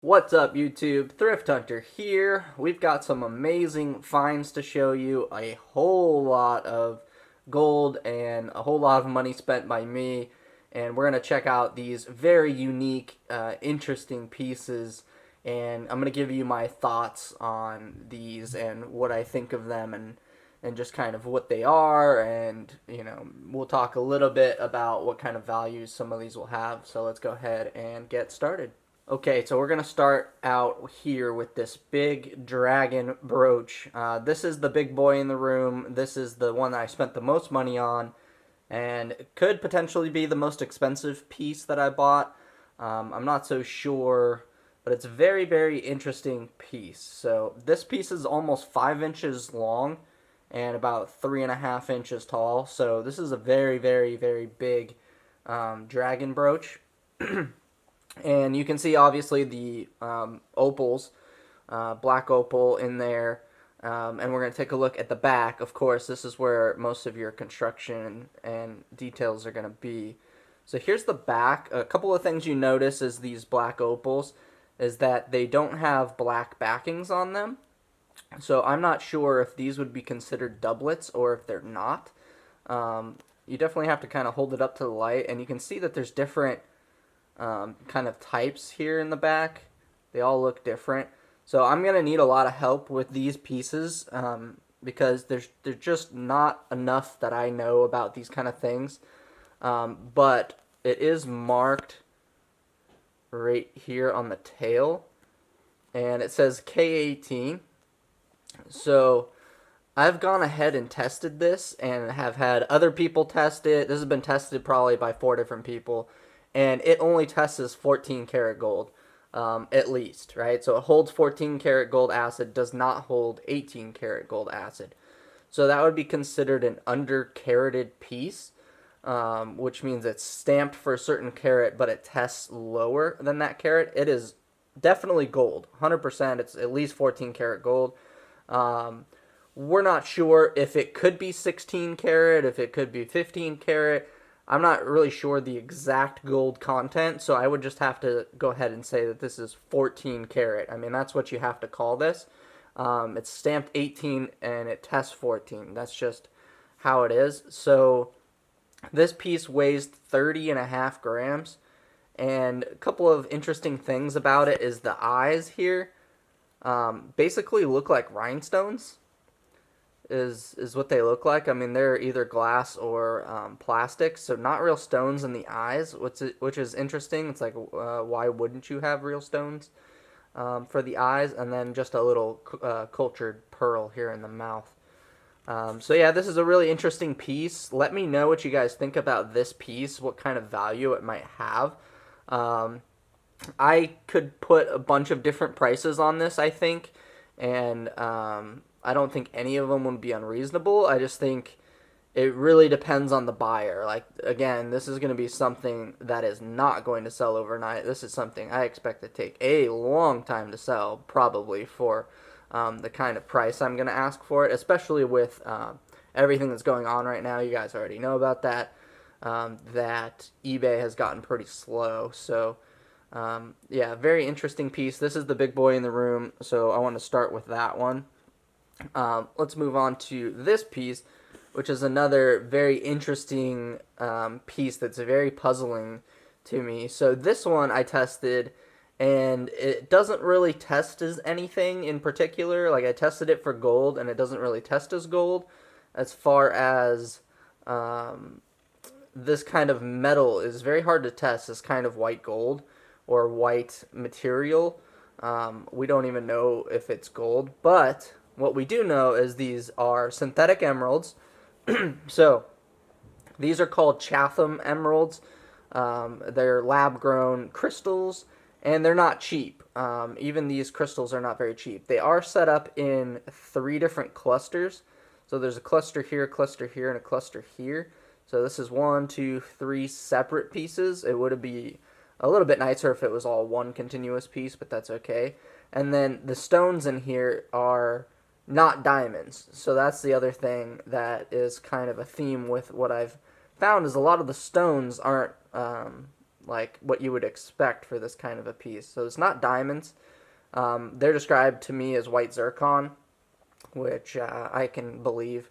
What's up, YouTube? Thrift Hunter here. We've got some amazing finds to show you. A whole lot of gold and a whole lot of money spent by me. And we're going to check out these very unique, interesting pieces. And I'm going to give you my thoughts on these and what I think of them and just kind of what they are. And, we'll talk a little bit about what kind of values some of these will have. So let's go ahead and get started. Okay, so we're going to start out here with this big dragon brooch. This is the big boy in the room. This is the one that I spent the most money on, and it could potentially be the most expensive piece that I bought. I'm not so sure, but it's a very, very interesting piece. So this piece is almost 5 inches long and about 3.5 inches tall. So this is a very, very, very big dragon brooch. And you can see obviously the opals, black opal in there. And we're going to take a look at the back. Of course, this is where most of your construction and details are going to be. So here's the back. A couple of things you notice is these black opals is that they don't have black backings on them. So I'm not sure if these would be considered doublets or if they're not. You definitely have to kind of hold it up to the light, and you can see that there's different kind of types here in the back. They all look different. So I'm going to need a lot of help with these pieces because there's just not enough that I know about these kind of things. But it is marked right here on the tail, and it says K18. So I've gone ahead and tested this and have had other people test it. This has been tested probably by 4 different people, and it only tests as 14 karat gold, at least, right? So it holds 14 karat gold acid, does not hold 18 karat gold acid. So that would be considered an under-carated piece, which means it's stamped for a certain carat, but it tests lower than that carat. It is definitely gold, 100%. It's at least 14 karat gold. We're not sure if it could be 16 karat, if it could be 15 karat. I'm not really sure the exact gold content, so I would just have to go ahead and say that this is 14 karat. I mean, that's what you have to call this. It's stamped 18 and it tests 14. That's just how it is. So this piece weighs 30.5 grams. And a couple of interesting things about it is the eyes here basically look like rhinestones. Is what they look like. I mean, they're either glass or plastic, so not real stones in the eyes, which is interesting. It's like, why wouldn't you have real stones for the eyes? And then just a little cultured pearl here in the mouth. So yeah, this is a really interesting piece. Let me know what you guys think about this piece, what kind of value it might have. I could put a bunch of different prices on this, I think, and I don't think any of them would be unreasonable. I just think it really depends on the buyer. Like, again, this is going to be something that is not going to sell overnight. This is something I expect to take a long time to sell, probably, for the kind of price I'm going to ask for it, especially with everything that's going on right now. You guys already know about that, that eBay has gotten pretty slow. So, yeah, very interesting piece. This is the big boy in the room, so I want to start with that one. Let's move on to this piece, which is another very interesting piece that's very puzzling to me. So this one I tested, and it doesn't really test as anything in particular. Like, I tested it for gold, and it doesn't really test as gold. As far as this kind of metal is very hard to test, this kind of white gold or white material. We don't even know if it's gold, but what we do know is these are synthetic emeralds. So these are called Chatham emeralds. They're lab-grown crystals, and they're not cheap. Even these crystals are not very cheap. They are set up in 3 different clusters. So there's a cluster here, and a cluster here. So this is 1, 2, 3 separate pieces. It would be a little bit nicer if it was all one continuous piece, but that's okay. And then the stones in here are not diamonds. So that's the other thing that is kind of a theme with what I've found is a lot of the stones aren't like what you would expect for this kind of a piece. So it's not diamonds. They're described to me as white zircon, which I can believe,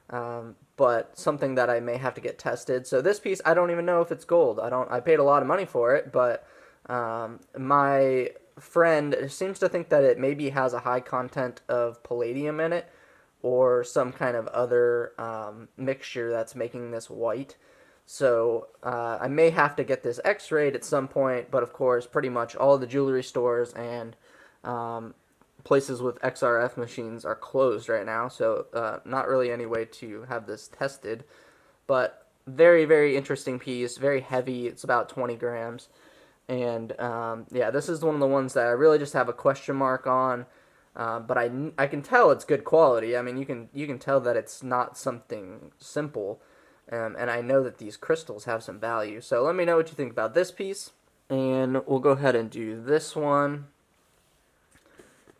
but something that I may have to get tested. So this piece, I don't even know if it's gold. I paid a lot of money for it, but my friend seems to think that it maybe has a high content of palladium in it, or some kind of other mixture that's making this white. So I may have to get this x-rayed at some point, but of course, pretty much all the jewelry stores and places with XRF machines are closed right now, so not really any way to have this tested. But very, very interesting piece, very heavy. It's about 20 grams. And yeah, this is one of the ones that I really just have a question mark on. But I can tell it's good quality. I mean, you can tell that it's not something simple. And I know that these crystals have some value. So let me know what you think about this piece. And we'll go ahead and do this one.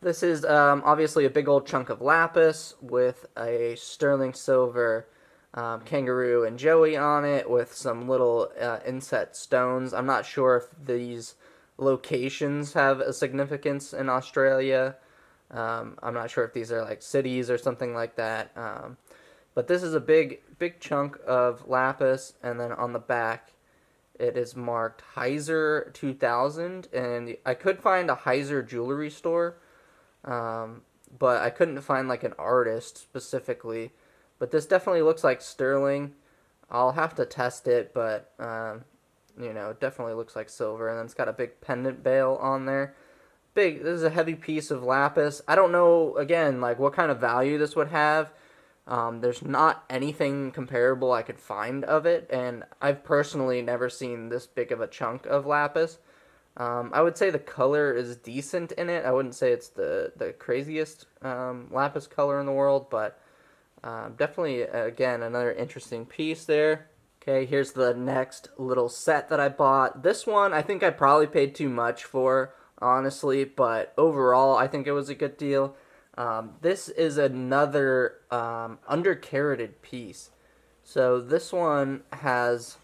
This is obviously a big old chunk of lapis with a sterling silver kangaroo and joey on it with some little inset stones. I'm not sure if these locations have a significance in Australia. I'm not sure if these are like cities or something like that. But this is a big chunk of lapis, and then on the back it is marked Heiser 2000, and I could find a Heiser jewelry store, but I couldn't find like an artist specifically. But this definitely looks like sterling. I'll have to test it, but it definitely looks like silver, and then it's got a big pendant bail on there. This is a heavy piece of lapis. I don't know, again, like what kind of value this would have. There's not anything comparable I could find of it, and I've personally never seen this big of a chunk of lapis. I would say the color is decent in it. I wouldn't say it's the craziest lapis color in the world, but definitely, again, another interesting piece there. Okay, here's the next little set that I bought. This one, I think I probably paid too much for, honestly, but overall, I think it was a good deal. This is another under-carated piece. So this one has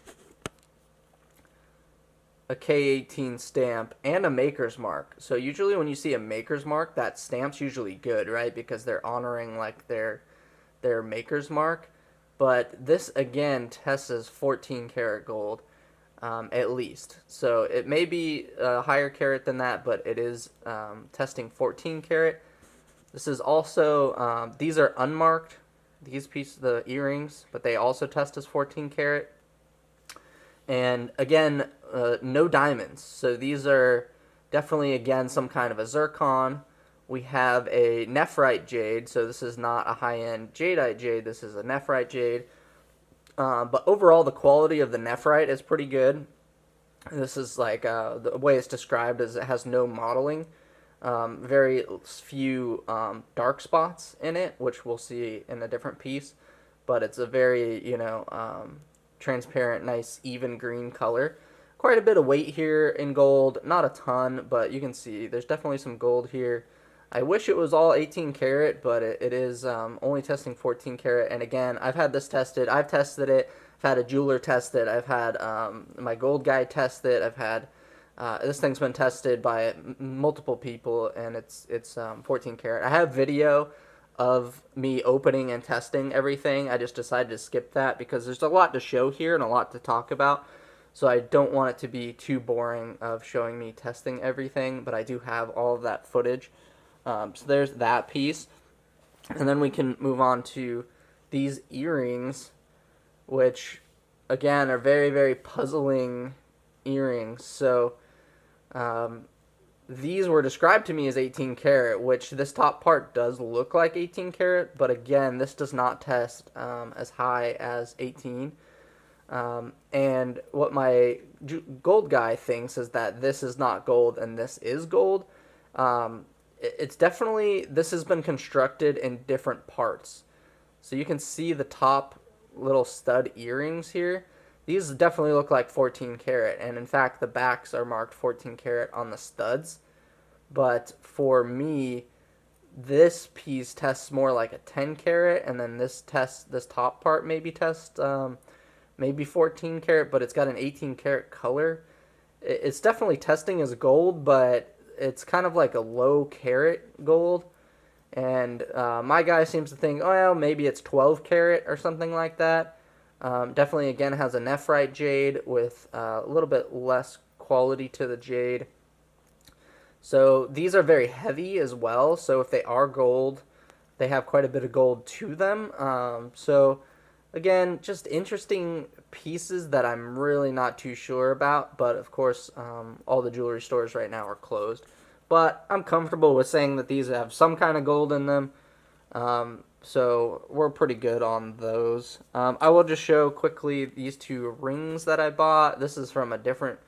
a K18 stamp and a maker's mark. So usually when you see a maker's mark, that stamp's usually good, right? Because they're honoring like their maker's mark. But this again tests as 14 karat gold, at least. So it may be a higher carat than that, but it is testing 14 karat. This is also, these are unmarked, these pieces, the earrings, but they also test as 14 karat. And again, no diamonds. So these are definitely, again, some kind of a zircon. We have a Nephrite Jade, so this is not a high-end jadeite jade, this is a Nephrite Jade. But overall, the quality of the Nephrite is pretty good. This is like, the way it's described is it has no modeling. Very few dark spots in it, which we'll see in a different piece. But it's a very, transparent, nice, even green color. Quite a bit of weight here in gold. Not a ton, but you can see there's definitely some gold here. I wish it was all 18 karat, but it is only testing 14 karat. And again, I've had this tested. I've tested it. I've had a jeweler test it. I've had my gold guy test it. I've had this thing's been tested by multiple people, and it's 14 karat. I have video of me opening and testing everything. I just decided to skip that because there's a lot to show here and a lot to talk about. So I don't want it to be too boring of showing me testing everything, but I do have all of that footage. So there's that piece. And then we can move on to these earrings, which, again, are very, very puzzling earrings. So these were described to me as 18 karat, which this top part does look like 18 karat, but again, this does not test as high as 18. And what my gold guy thinks is that this is not gold and this is gold. It's definitely, this has been constructed in different parts. So you can see the top little stud earrings here. These definitely look like 14 karat, and in fact the backs are marked 14 karat on the studs. But for me, this piece tests more like a 10 karat, and then this top part maybe tests maybe 14 karat, but it's got an 18 karat color. It's definitely testing as gold, but it's kind of like a low carat gold. And my guy seems to think, oh, well, maybe it's 12 carat or something like that. Definitely, again, has a nephrite jade with a little bit less quality to the jade. So these are very heavy as well. So if they are gold, they have quite a bit of gold to them. So again, just interesting pieces that I'm really not too sure about. But of course, all the jewelry stores right now are closed. But I'm comfortable with saying that these have some kind of gold in them. So we're pretty good on those. I will just show quickly these two rings that I bought. This is from a different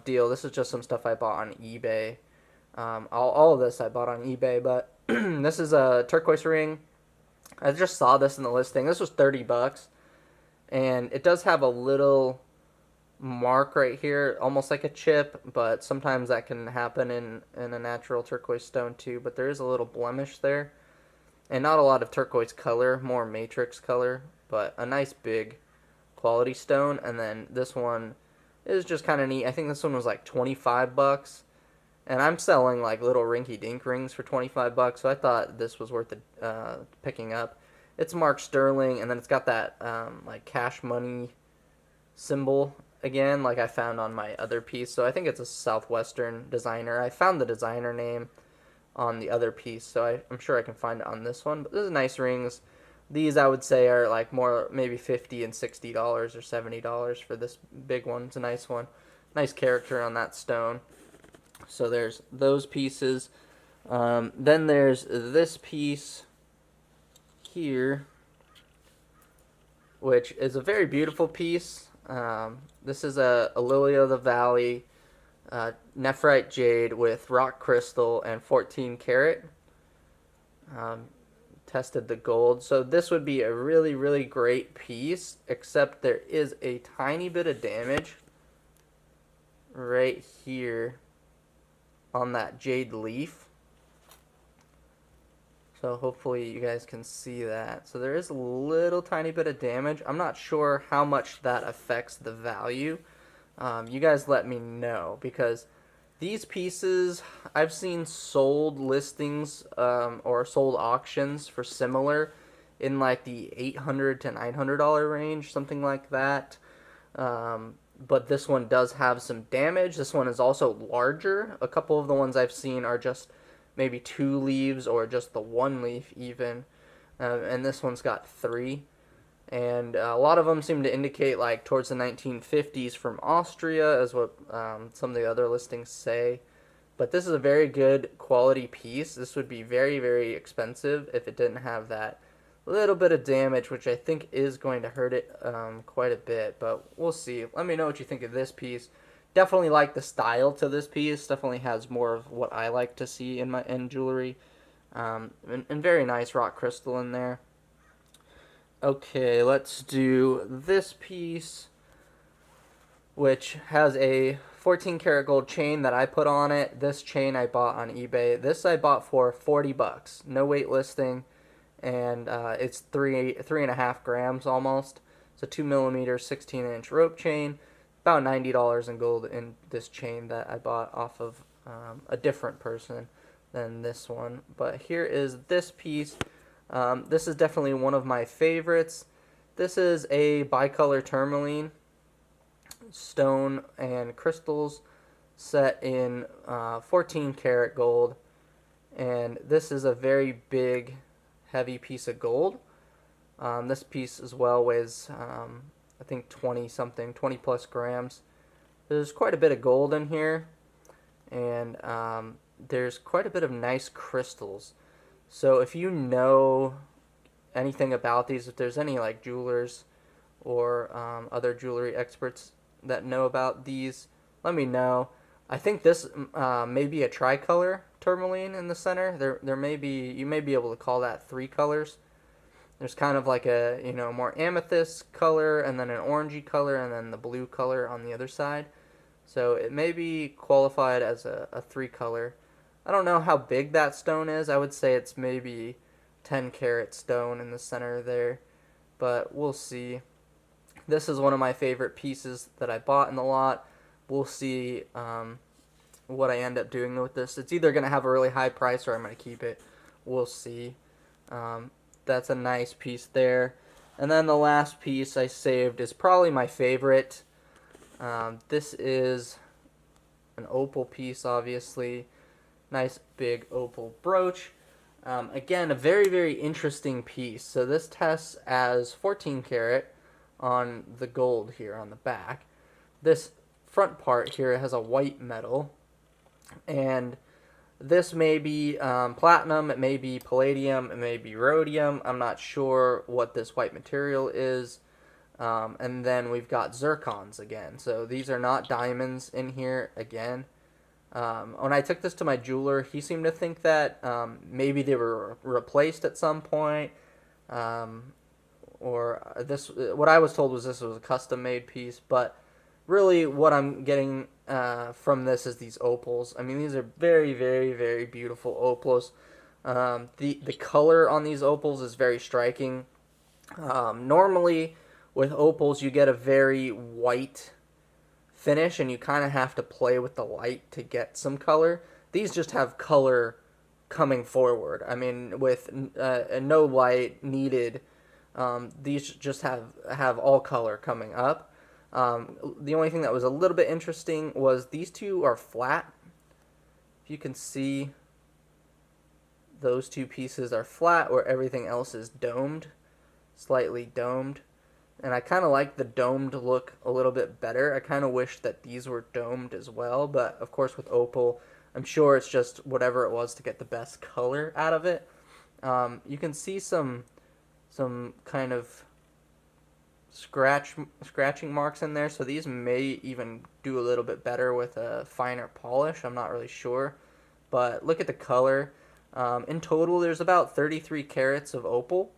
deal. This is just some stuff I bought on eBay. All of this I bought on eBay, but this is a turquoise ring. I just saw this in the listing. This was $30, and it does have a little mark right here, almost like a chip, but sometimes that can happen in a natural turquoise stone too. But there is a little blemish there, and not a lot of turquoise color, more matrix color, but a nice big quality stone. And then this one is just kind of neat. I think this one was like $25. And I'm selling like little rinky dink rings for $25, so I thought this was worth picking up. It's marked sterling, and then it's got that like cash money symbol again, like I found on my other piece. So I think it's a Southwestern designer. I found the designer name on the other piece, so I'm sure I can find it on this one. But this is nice rings. These I would say are like more maybe $50 and $60 or $70 for this big one. It's a nice one. Nice character on that stone. So there's those pieces. Then there's this piece here, which is a very beautiful piece. This is a lily of the valley nephrite jade with rock crystal and 14 karat. Tested the gold. So this would be a really, really great piece, except there is a tiny bit of damage right here on that jade leaf. So hopefully you guys can see that. So there is a little tiny bit of damage. I'm not sure how much that affects the value. You guys let me know, because these pieces I've seen sold listings or sold auctions for similar in like the $800 to $900 range, something like that. But this one does have some damage. This one is also larger. A couple of the ones I've seen are just maybe 2 leaves or just the 1 leaf even. And this one's got 3. And a lot of them seem to indicate like towards the 1950s from Austria, is what some of the other listings say. But this is a very good quality piece. This would be very, very expensive if it didn't have that little bit of damage, which I think is going to hurt it quite a bit, but we'll see. Let me know what you think of this piece. Definitely like the style to this piece. Definitely has more of what I like to see in jewelry. And very nice rock crystal in there. Okay, let's do this piece, which has a 14 karat gold chain that I put on it. This chain I bought on eBay. This I bought for $40. No wait listing. And it's 3.5 grams almost. It's a 2mm 16-inch rope chain. About $90 in gold in this chain that I bought off of a different person than this one. But here is this piece. This is definitely one of my favorites. This is a bicolor tourmaline, stone and crystals set in 14 karat gold. And this is a very big, heavy piece of gold. This piece as well weighs I think 20 plus grams. There's quite a bit of gold in here, and there's quite a bit of nice crystals. So if you know anything about these, if there's any like jewelers or other jewelry experts that know about these, let me know. I think this may be a tricolor tourmaline in the center. There may be, you may be able to call that 3 colors. There's kind of like a, more amethyst color, and then an orangey color, and then the blue color on the other side. So it may be qualified as a 3 color. I don't know how big that stone is. I would say it's maybe 10 karat stone in the center there, but we'll see. This is one of my favorite pieces that I bought in the lot. we'll see what I end up doing with this. It's either going to have a really high price or I'm going to keep it. We'll see. That's a nice piece there. And then the last piece I saved is probably my favorite. This is an opal piece, obviously. Nice big opal brooch. Again, a very, very interesting piece. So this tests as 14 karat on the gold here on the back. This front part here has a white metal. And this may be platinum, it may be palladium, it may be rhodium. I'm not sure what this white material is. And then we've got zircons again. So these are not diamonds in here again. When I took this to my jeweler, he seemed to think that maybe they were replaced at some point. Or this, what I was told was this was a custom-made piece. But really what I'm getting from this is these opals. I mean, these are very, very, very beautiful opals. The color on these opals is very striking. Normally, with opals, you get a very white finish, and you kind of have to play with the light to get some color. These just have color coming forward. I mean, with no light needed, these just have all color coming up. The only thing that was a little bit interesting was these two are flat. If you can see, those two pieces are flat where everything else is domed, slightly domed. And I kind of like the domed look a little bit better. I kind of wish that these were domed as well, but of course with opal, I'm sure it's just whatever it was to get the best color out of it. You can see some kind of scratching marks in there, so these may even do a little bit better with a finer polish. I'm not really sure, but look at the color. In total, there's about 33 carats of opal,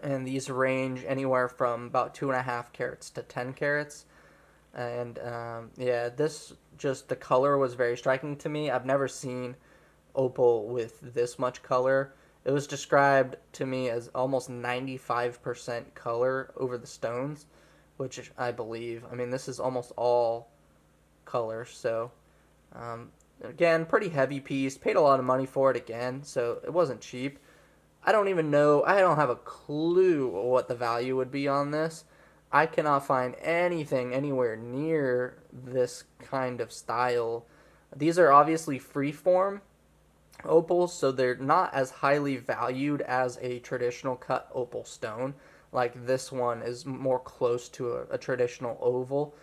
and these range anywhere from about 2.5 carats to 10 carats. And yeah, this just, the color was very striking to me. I've never seen opal with this much color. It was described to me as almost 95% color over the stones, which I believe. I mean, this is almost all color. So, again, pretty heavy piece. Paid a lot of money for it again, so it wasn't cheap. I don't even know. I don't have a clue what the value would be on this. I cannot find anything anywhere near this kind of style. These are obviously freeform opals, so they're not as highly valued as a traditional cut opal stone. Like this one is more close to a traditional oval.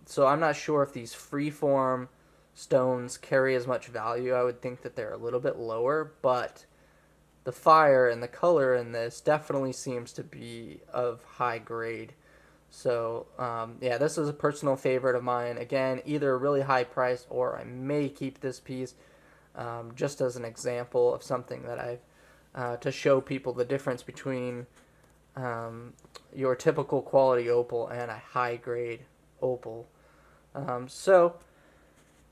So I'm not sure if these freeform stones carry as much value. I would think that they're a little bit lower, but the fire and the color in this definitely seems to be of high grade. So yeah, this is a personal favorite of mine. Again, either a really high price or I may keep this piece. Just as an example of something that I've to show people the difference between your typical quality opal and a high grade opal. So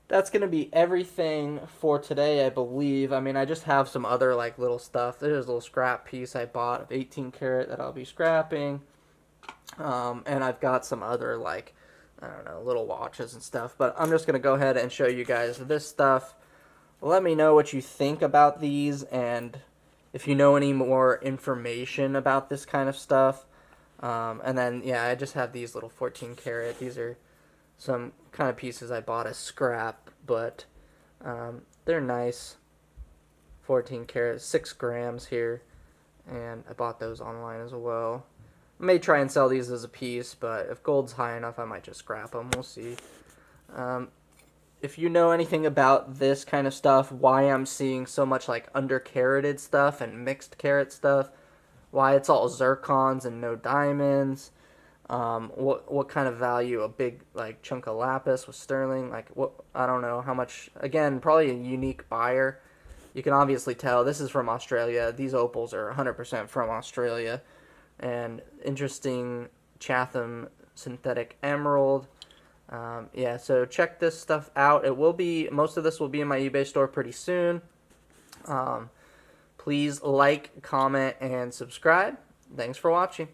that's going to be everything for today, I believe. I mean, I just have some other like little stuff. There's a little scrap piece I bought of 18 karat that I'll be scrapping. And I've got some other like, I don't know, little watches and stuff. But I'm just going to go ahead and show you guys this stuff. Let me know what you think about these, and if you know any more information about this kind of stuff. And then, yeah, I just have these little 14 karat. These are some kind of pieces I bought as scrap, but they're nice. 14 karat, 6 grams here, and I bought those online as well. I may try and sell these as a piece, but if gold's high enough, I might just scrap them. We'll see. If you know anything about this kind of stuff, why I'm seeing so much like under-carated stuff and mixed carat stuff, why it's all zircons and no diamonds, what kind of value a big like chunk of lapis with sterling, like what, I don't know how much. Again, probably a unique buyer. You can obviously tell this is from Australia. These opals are 100% from Australia. And interesting Chatham synthetic emerald. Yeah, so check this stuff out. It will be, most of this will be in my eBay store pretty soon. Please like, comment, and subscribe. Thanks for watching.